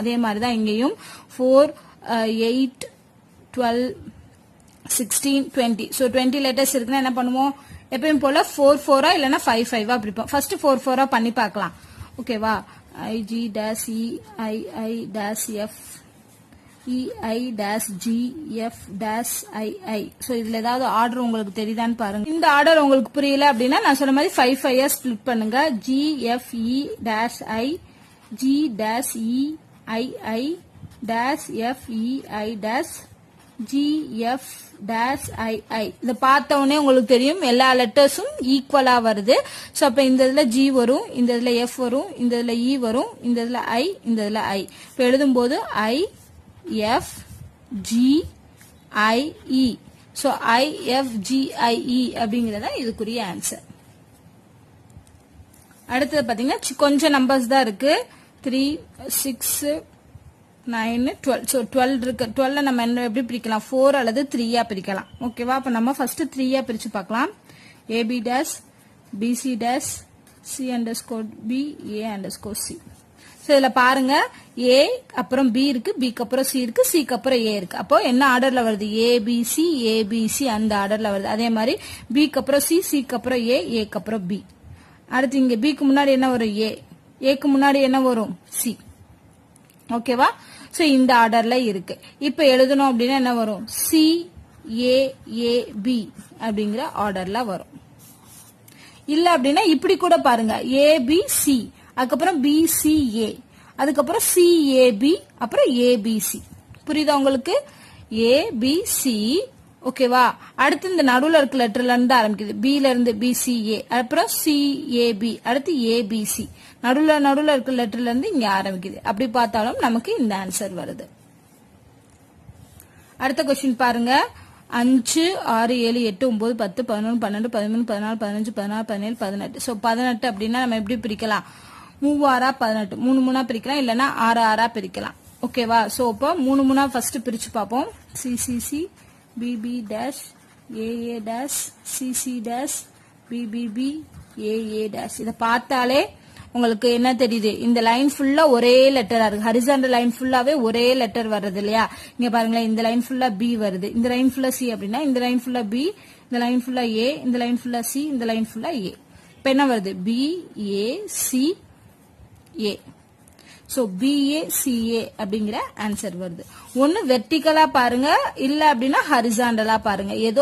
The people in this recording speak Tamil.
அதே மாதிரி தான் இங்கேயும் 4 8 12 16 20 ஸோ 20 லெட்டர்ஸ் இருக்குன்னா என்ன பண்ணுவோம் எப்பயும் போல 4 4 இல்லைன்னா 5 5 பிரிப்போம் ஃபர்ஸ்ட் 4 4 பண்ணி பார்க்கலாம் ஓகேவா IG dash E I dash F EI dash G F dash II so இதுல ஏதாவது ஆர்டர் உங்களுக்கு தெரியுதான்னு பாருங்க இந்த ஆர்டர் உங்களுக்கு புரியல அப்படின்னா நான் சொன்ன மாதிரி 5 5 ஸ்பிளிட் பண்ணுங்க G F E dash I G dash E I dash F E I dash G F dash II இத பார்த்த உடனே உங்களுக்கு தெரியும் எல்லா லெட்டர்ஸும் ஈக்குவலா வருது சோ அப்ப இந்த இதுல G வரும் இந்த இதுல F வரும் இந்த இதுல E வரும் இந்த இதுல I இந்த இதுல I இப்ப எழுதும்போது I F G I E so I F G I E அப்படிங்கறத இதுக்குரிய ஆன்சர் அடுத்து பாத்தீங்கன்னா கொஞ்சம் நம்பர்ஸ் தான் இருக்கு 3 6 9 12 சோ 12 இருக்கு 12 நம்ம என்ன எப்படி பிரிக்கலாம் 4 அல்லது 3 ஆ பிரிக்கலாம் ஓகேவா அப்ப நம்ம ஃபர்ஸ்ட் 3 ஆ பிரிச்சு பார்க்கலாம் AB dash BC dash C underscore B A underscore C so இதல பாருங்க A அப்புறம் B இருக்கு B க்கு அப்புறம் C இருக்கு C க்கு அப்புறம் A இருக்கு அப்போ என்ன ஆர்டர்ல வருது ABC ABC அந்த ஆர்டர்ல வருது அதே மாதிரி B க்கு அப்புறம் C C க்கு அப்புறம் A A க்கு அப்புறம் B அடுத்து இங்க B க்கு முன்னாடி என்ன வரும் A க்கு முன்னாடி என்ன வரும் C ஓகேவா சோ இந்த ஆர்டர்ல இருக்கு இப்ப எழுதணும் அப்படினா என்ன வரும் C A A B அப்படிங்கற ஆர்டர்ல வரும் இல்ல அப்படினா இப்படி கூட பாருங்க A B C அதுக்கு அப்புறம் B C A அதுக்கு அப்புறம் C A B அப்புறம் A B C புரியுதா உங்களுக்கு A B C ஓகேவா அடுத்து இந்த நடுவுல இருக்க லெட்டர்ல இருந்து ஆரம்பிக்குது B ல இருந்து B C A அப்புறம் C A B அடுத்து A B C நடுவுல இருக்க லெட்டர்ல இருந்து இங்க ஆரம்பிக்குது அப்படி பார்த்தாலும் நமக்கு இந்த ஆன்சர் வருது அடுத்த क्वेश्चन பாருங்க 5 6 7 8 9 10 11 12 13 14 15 16 17 18 சோ 18 அப்படினா நம்ம எப்படி பிரிக்கலாம் 3 6 18 3 3 பிரிக்கலாம் இல்லனா 6 6 பிரிக்கலாம் ஓகேவா சோ அப்ப 3 3 ஃபர்ஸ்ட் பிரிச்சு பாப்போம் CCC BB dash AA dash CC dash BBB AA dash இத பார்த்தாலே உங்களுக்கு என்ன தெரியுது இந்த லைன் ஃபுல்லா ஒரே லெட்டரா இருக்கு ஹரிசாண்டல் லைன் ஃபுல்லாவே ஒரே லெட்டர் வருது இல்லையா இங்க பாருங்களேன் இந்த லைன் ஃபுல்லா B வருது இந்த லைன் ஃபுல்லா C அப்படினா இந்த லைன் ஃபுல்லா B இந்த லைன் ஃபுல்லா A இந்த லைன் ஃபுல்லா C இந்த லைன் ஃபுல்லா A இப்போ என்ன வருது B A C A so BA CA அப்படிங்கற ஆன்சர் வருது ஒன்னு வெர்டிகலா பாருங்க இல்ல அப்படினா ஹரிசாண்டலா பாருங்க ஏதோ